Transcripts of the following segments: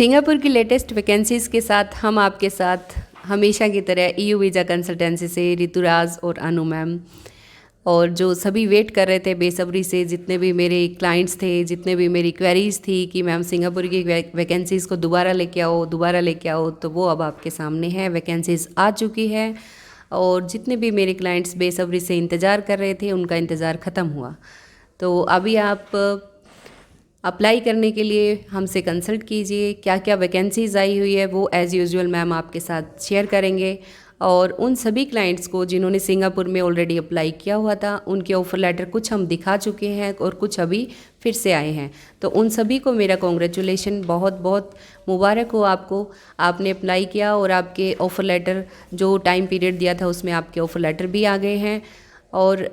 Singapore की latest vacancies के साथ हम आपके साथ हमेशा की तरह ईयू वीज़ा कंसल्टेंसी से ऋतुराज और अनु मैम, और जो सभी वेट कर रहे थे बेसब्री से, जितने भी मेरे क्लाइंट्स थे, जितने भी मेरी क्वेरीज़ थी कि मैम सिंगापुर की वैकेंसीज़ को दोबारा लेके आओ, तो वो अब आपके सामने है। वैकेंसीज़ आ चुकी है और जितने भी मेरे क्लाइंट्स बेसब्री से इंतज़ार कर रहे थे उनका इंतज़ार ख़त्म हुआ। तो अभी आप अप्लाई करने के लिए हमसे कंसल्ट कीजिए। क्या क्या वैकेंसीज़ आई हुई है वो एज़ यूजुअल मैम आपके साथ शेयर करेंगे, और उन सभी क्लाइंट्स को जिन्होंने सिंगापुर में ऑलरेडी अप्लाई किया हुआ था उनके ऑफ़र लेटर कुछ हम दिखा चुके हैं और कुछ अभी फिर से आए हैं। तो उन सभी को मेरा कॉन्ग्रेचुलेशन, बहुत बहुत मुबारक हो आपको। आपने अप्लाई किया और आपके ऑफ़र लेटर जो टाइम पीरियड दिया था उसमें आपके ऑफ़र लेटर भी आ गए हैं। और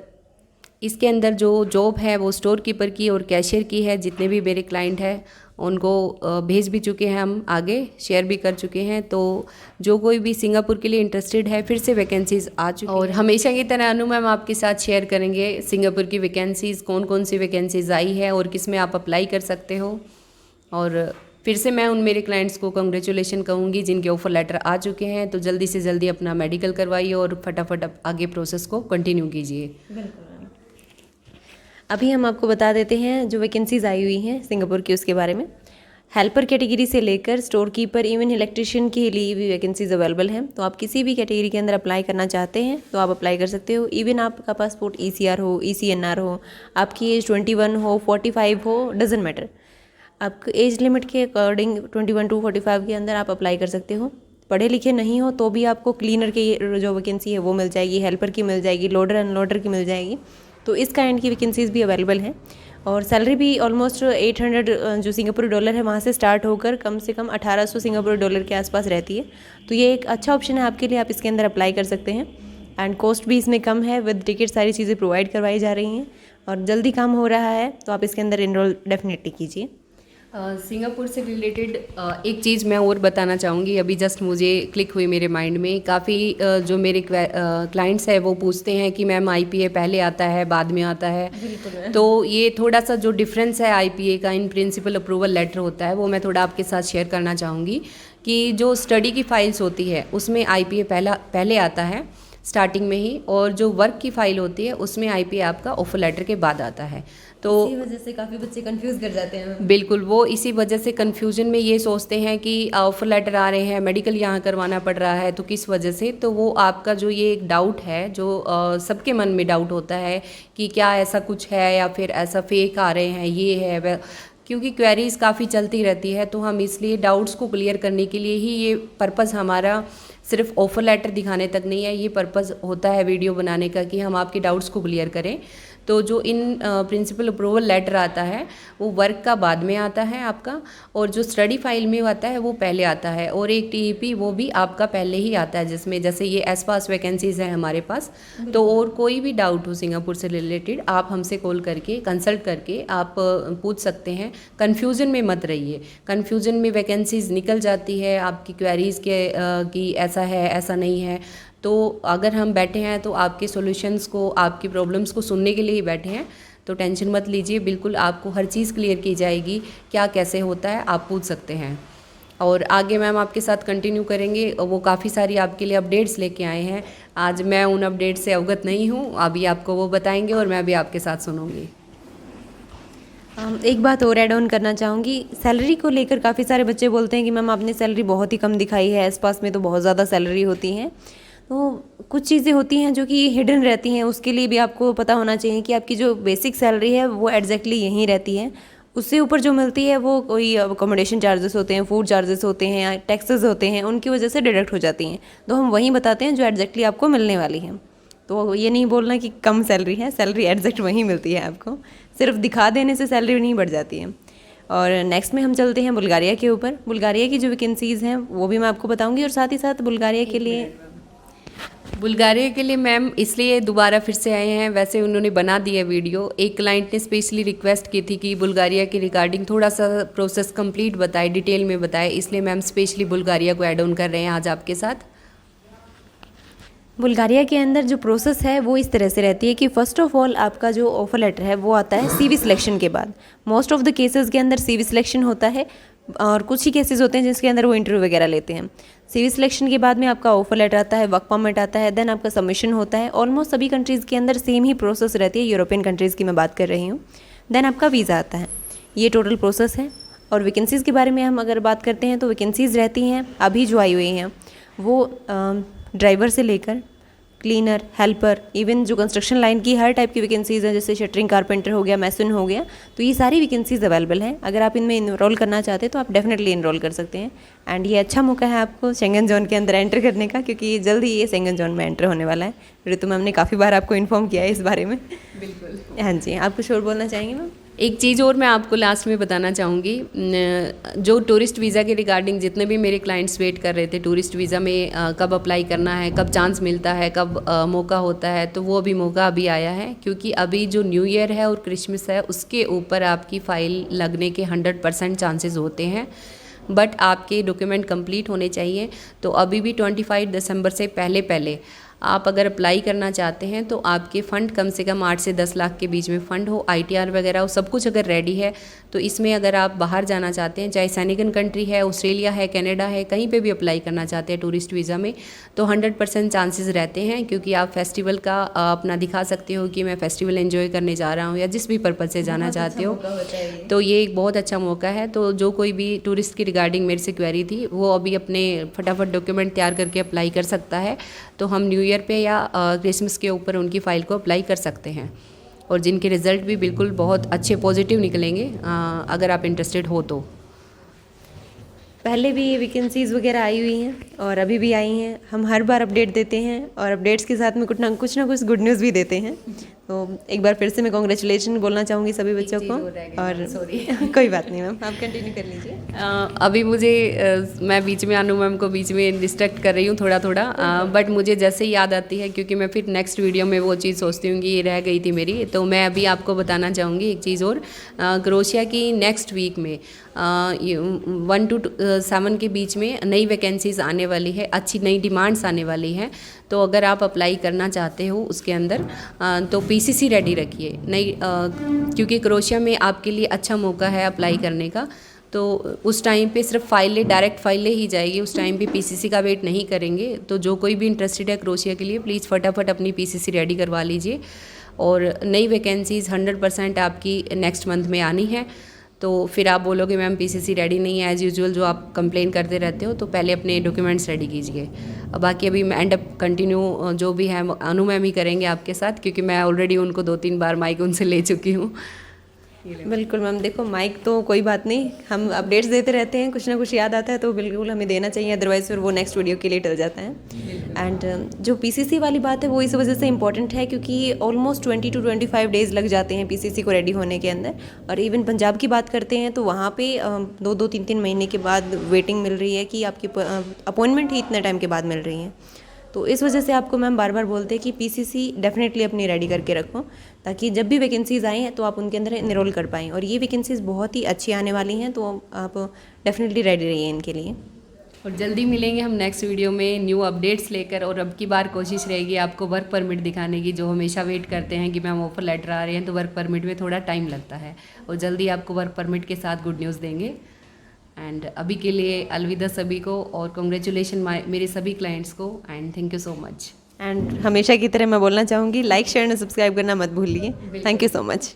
इसके अंदर जो जॉब है वो स्टोर कीपर की और कैशियर की है। जितने भी मेरे क्लाइंट हैं उनको भेज भी चुके हैं, हम आगे शेयर भी कर चुके हैं। तो जो कोई भी सिंगापुर के लिए इंटरेस्टेड है, फिर से वैकेंसीज़ आ चुकी और हमेशा की तरह अनु मैम आपके साथ शेयर करेंगे सिंगापुर की वैकेंसीज़, कौन कौन सी वैकेंसीज़ आई है और किस में आप अप्लाई कर सकते हो। और फिर से मैं उन मेरे क्लाइंट्स को कंग्रेचुलेशन कहूँगी जिनके ऑफ़र लेटर आ चुके हैं। तो जल्दी से जल्दी अपना मेडिकल करवाइए और फटाफट आगे प्रोसेस को कंटिन्यू कीजिए। अभी हम आपको बता देते हैं जो वैकेंसीज़ आई हुई हैं सिंगापुर की उसके बारे में। हेल्पर कैटेगरी से लेकर स्टोर कीपर, इवन इलेक्ट्रिशियन के लिए भी वैकेंसीज अवेलेबल हैं। तो आप किसी भी कैटेगरी के अंदर अप्लाई करना चाहते हैं तो आप अप्लाई कर सकते हो। इवन आपका पासपोर्ट ECR हो, ECNR हो, आपकी एज 21 हो, 45 हो, डजेंट मैटर। आपको एज लिमिट के अकॉर्डिंग 21 to 45 के अंदर आप अप्लाई कर सकते हो। पढ़े लिखे नहीं हो तो भी आपको क्लीनर की जो वैकेंसी है वो मिल जाएगी, हेल्पर की मिल जाएगी, लोडर अनलोडर की मिल जाएगी। तो इस काइंड की वैकेंसीज भी अवेलेबल हैं। और सैलरी भी ऑलमोस्ट 800 जो सिंगापुरी डॉलर है वहाँ से स्टार्ट होकर कम से कम 1800 सिंगापुरी डॉलर के आसपास रहती है। तो ये एक अच्छा ऑप्शन है आपके लिए, आप इसके अंदर अप्लाई कर सकते हैं। एंड कॉस्ट भी इसमें कम है, विद टिकट सारी चीज़ें प्रोवाइड करवाई जा रही हैं और जल्दी काम हो रहा है। तो आप इसके अंदर इनरोल डेफिनेटली कीजिए। सिंगापुर से रिलेटेड एक चीज़ मैं और बताना चाहूँगी, अभी जस्ट मुझे क्लिक हुई मेरे माइंड में। काफ़ी जो मेरे क्लाइंट्स हैं वो पूछते हैं कि मैम IPA पहले आता है बाद में आता है। तो ये थोड़ा सा जो डिफरेंस है IPA का, इन प्रिंसिपल अप्रूवल लेटर होता है, वो मैं थोड़ा आपके साथ शेयर करना चाहूँगी कि जो स्टडी की फाइल्स होती है उसमें IPA पहले आता है स्टार्टिंग में ही, और जो वर्क की फ़ाइल होती है उसमें IPA आपका ऑफर लेटर के बाद आता है। तो इसी वजह से काफ़ी बच्चे कंफ्यूज कर जाते हैं। बिल्कुल, वो इसी वजह से कन्फ्यूजन में ये सोचते हैं कि ऑफर लेटर आ रहे हैं, मेडिकल यहाँ करवाना पड़ रहा है, तो किस वजह से। तो वो आपका जो ये एक डाउट है जो सबके मन में डाउट होता है कि क्या ऐसा कुछ है या फिर ऐसा फेक आ रहे हैं, ये है वह, क्योंकि क्वेरीज काफ़ी चलती रहती है। तो हम इसलिए डाउट्स को क्लियर करने के लिए ही ये पर्पज़ हमारा सिर्फ ऑफ़र लेटर दिखाने तक नहीं है, ये पर्पज़ होता है वीडियो बनाने का कि हम आपके डाउट्स को क्लियर करें। तो जो इन प्रिंसिपल अप्रूवल लेटर आता है वो वर्क का बाद में आता है आपका, और जो स्टडी फाइल में आता है वो पहले आता है, और एक TEP वो भी आपका पहले ही आता है, जिसमें जैसे ये एस पास वैकेंसीज़ हैं हमारे पास। तो और कोई भी डाउट हो सिंगापुर से रिलेटेड आप हमसे कॉल करके कंसल्ट करके आप पूछ सकते हैं। कन्फ्यूज़न में मत रहिए, कन्फ्यूज़न में वैकेंसीज़ निकल जाती है आपकी क्वेरीज़ के कि ऐसा है ऐसा नहीं है। तो अगर हम बैठे हैं तो आपके सॉल्यूशंस को, आपकी प्रॉब्लम्स को सुनने के लिए ही बैठे हैं। तो टेंशन मत लीजिए, बिल्कुल आपको हर चीज़ क्लियर की जाएगी, क्या कैसे होता है आप पूछ सकते हैं। और आगे मैम आपके साथ कंटिन्यू करेंगे, वो काफ़ी सारी आपके लिए अपडेट्स लेके आए हैं। आज मैं उन अपडेट से अवगत नहीं हूँ, अभी आपको वो बताएंगे और मैं भी आपके साथ सुनूंगी। एक बात और ऐड ऑन करना चाहूँगी, सैलरी को लेकर काफ़ी सारे बच्चे बोलते हैं कि मैम आपने सैलरी बहुत ही कम दिखाई है, आस पास में तो बहुत ज़्यादा सैलरी होती है। तो कुछ चीज़ें होती हैं जो कि हिडन रहती हैं, उसके लिए भी आपको पता होना चाहिए कि आपकी जो बेसिक सैलरी है वो एग्जैक्टली यहीं रहती है। उससे ऊपर जो मिलती है वो कोई अकोमोडेशन चार्जेस होते हैं, फूड चार्जेस होते हैं या टैक्सेस होते हैं, उनकी वजह से डिडक्ट हो जाती हैं। तो हम वहीं बताते हैं जो एग्जैक्टली आपको मिलने वाली है। तो ये नहीं बोलना कि कम सैलरी है, सैलरी एग्जैक्ट वहीं मिलती है आपको, सिर्फ दिखा देने से सैलरी नहीं बढ़ जाती है। और नेक्स्ट में हम चलते हैं बुल्गारिया के ऊपर। बुल्गारिया की जो वैकेंसीज़ हैं वो भी मैं आपको बताऊंगी, और साथ ही साथ बुल्गारिया के लिए मैम इसलिए दोबारा फिर से आए हैं, वैसे उन्होंने बना दिया वीडियो। एक क्लाइंट ने स्पेशली रिक्वेस्ट की थी कि बुल्गारिया के रिगार्डिंग थोड़ा सा प्रोसेस कंप्लीट बताए, डिटेल में बताए, इसलिए मैम स्पेशली बुल्गारिया को ऐड ऑन कर रहे हैं आज आपके साथ। बुल्गारिया के अंदर जो प्रोसेस है वो इस तरह से रहती है कि फ़र्स्ट ऑफ ऑल आपका जो ऑफर लेटर है वो आता है CV सिलेक्शन के बाद। मोस्ट ऑफ द केसेस के अंदर CV सिलेक्शन होता है, और कुछ ही केसेस होते हैं जिसके अंदर वो इंटरव्यू वगैरह लेते हैं। सीवी सिलेक्शन के बाद में आपका ऑफर लेटर आता है, वर्क परमिट आता है, देन आपका सबमिशन होता है। ऑलमोस्ट सभी कंट्रीज़ के अंदर सेम ही प्रोसेस रहती है, यूरोपियन कंट्रीज़ की मैं बात कर रही हूँ। देन आपका वीज़ा आता है। ये टोटल प्रोसेस है। और वैकेंसीज़ के बारे में हम अगर बात करते हैं तो वैकेंसीज़ रहती हैं अभी जो आई हुई हैं वो ड्राइवर से लेकर क्लीनर, हेल्पर, इवन जो कंस्ट्रक्शन लाइन की हर टाइप की वैकेंसीज़ हैं, जैसे शटरिंग कारपेंटर हो गया, मैसन हो गया, तो ये सारी वैकेंसीज़ अवेलेबल हैं। अगर आप इनमें इनरोल करना चाहते हैं तो आप डेफिनेटली इनरोल कर सकते हैं। एंड ये अच्छा मौका है आपको शेंगन जोन के अंदर एंटर करने का, क्योंकि जल्द ही ये शेंगन जोन में एंटर होने वाला है। ऋतु मैम ने काफ़ी बार आपको इन्फॉर्म किया है इस बारे में। बिल्कुल। हाँ जी, आप कुछ और बोलना चाहेंगे मैम? एक चीज़ और मैं आपको लास्ट में बताना चाहूँगी, जो टूरिस्ट वीज़ा के रिगार्डिंग जितने भी मेरे क्लाइंट्स वेट कर रहे थे टूरिस्ट वीज़ा में कब अप्लाई करना है, कब चांस मिलता है, कब मौका होता है, तो वो अभी मौका अभी आया है। क्योंकि अभी जो न्यू ईयर है और क्रिसमस है उसके ऊपर आपकी फ़ाइल लगने के 100% चांसेस होते हैं, बट आपके डॉक्यूमेंट कंप्लीट होने चाहिए। तो अभी भी 25 दिसंबर से पहले आप अगर अप्लाई करना चाहते हैं तो आपके फ़ंड कम से कम 8 से 10 लाख के बीच में फ़ंड हो, ITR वगैरह हो, सब कुछ अगर रेडी है तो इसमें अगर आप बाहर जाना चाहते हैं, चाहे सैनिगन कंट्री है, ऑस्ट्रेलिया है, कनाडा है, कहीं पे भी अप्लाई करना चाहते हैं टूरिस्ट वीज़ा में, तो 100% चांसेस रहते हैं। क्योंकि आप फेस्टिवल का अपना दिखा सकते हो कि मैं फेस्टिवल एंजॉय करने जा रहा हूँ, या जिस भी पर्पज़ से जाना चाहते हो, तो ये एक बहुत अच्छा मौका है। तो जो कोई भी टूरिस्ट की रिगार्डिंग मेरे से क्वेरी थी वो अभी अपने फटाफट डॉक्यूमेंट तैयार करके अप्लाई कर सकता है। तो हम न्यू ईयर पे या क्रिसमस के ऊपर उनकी फ़ाइल को अप्लाई कर सकते हैं, और जिनके रिज़ल्ट भी बिल्कुल बहुत अच्छे पॉजिटिव निकलेंगे अगर आप इंटरेस्टेड हो तो। पहले भी ये वैकेंसीज़ वगैरह आई हुई हैं और अभी भी आई हैं। हम हर बार अपडेट देते हैं और अपडेट्स के साथ में कुछ ना कुछ गुड न्यूज़ भी देते हैं। तो एक बार फिर से मैं कॉन्ग्रेचुलेशन बोलना चाहूँगी सभी बच्चों को। और सॉरी कोई बात नहीं मैम, आप कंटिन्यू कर लीजिए। अभी मुझे मैं बीच में अनु मैम को बीच में डिस्ट्रैक्ट कर रही हूँ थोड़ा, बट मुझे जैसे ही याद आती है, क्योंकि मैं फिर नेक्स्ट वीडियो में वो चीज़ सोचती हूँ कि ये रह गई थी मेरी, तो मैं अभी आपको बताना चाहूँगी एक चीज़ और। क्रोएशिया की नेक्स्ट वीक में 1 to 7 के बीच में नई वैकेंसीज़ आने वाली है, अच्छी नई डिमांड्स आने वाली हैं। तो अगर आप अप्लाई करना चाहते हो उसके अंदर तो PCC रेडी रखिए नई, क्योंकि क्रोएशिया में आपके लिए अच्छा मौका है अप्लाई करने का। तो उस टाइम पे सिर्फ फाइलें, डायरेक्ट फाइलें ही जाएगी, उस टाइम पे PCC का वेट नहीं करेंगे। तो जो कोई भी इंटरेस्टेड है क्रोएशिया के लिए, प्लीज़ फटाफट अपनी PCC रेडी करवा लीजिए। और नई वैकेंसीज़ 100% आपकी नेक्स्ट मंथ में आनी है। तो फिर आप बोलोगे मैम PCC रेडी नहीं है एज़ यूजुअल जो आप कंप्लेन करते रहते हो, तो पहले अपने डॉक्यूमेंट्स रेडी कीजिए। बाकी अभी मैं एंड अप कंटिन्यू जो भी है अनु मैम ही करेंगे आपके साथ, क्योंकि मैं ऑलरेडी उनको 2-3 बार माइक उनसे ले चुकी हूँ। बिल्कुल मैम, देखो माइक तो कोई बात नहीं, हम अपडेट्स देते रहते हैं, कुछ ना कुछ याद आता है तो बिल्कुल हमें देना चाहिए, अदरवाइज फिर वो नेक्स्ट वीडियो के लिए टल जाता है। एंड जो PCC वाली बात है वो इस वजह से इंपॉर्टेंट है क्योंकि ऑलमोस्ट 20 to 25 डेज़ लग जाते हैं PCC को रेडी होने के अंदर। और इवन पंजाब की बात करते हैं तो वहाँ पे 2-2, 3-3 महीने के बाद वेटिंग मिल रही है कि आपकी अपॉइंटमेंट ही इतने टाइम के बाद मिल रही है। तो इस वजह से आपको मैम बार बार बोलते हैं कि PCC डेफिनेटली अपनी रेडी करके रखो, ताकि जब भी वैकेंसीज़ आएँ तो आप उनके अंदर इनरोल कर पाएँ। और ये वैकेंसीज़ बहुत ही अच्छी आने वाली हैं, तो आप डेफिनेटली रेडी रहिए इनके लिए। और जल्दी मिलेंगे हम नेक्स्ट वीडियो में न्यू अपडेट्स लेकर। और अब की बार कोशिश रहेगी आपको वर्क परमिट दिखाने की, जो हमेशा वेट करते हैं कि मैम ऑफर लेटर आ रहे हैं, तो वर्क परमिट में थोड़ा टाइम लगता है, और जल्दी आपको वर्क परमिट के साथ गुड न्यूज़ देंगे। एंड अभी के लिए अलविदा सभी को, और कॉन्ग्रेचुलेशन मेरे सभी क्लाइंट्स को, and thank you so much. And हमेशा की तरह मैं बोलना चाहूँगी, लाइक शेयर और सब्सक्राइब करना मत भूलिए। Thank you so much.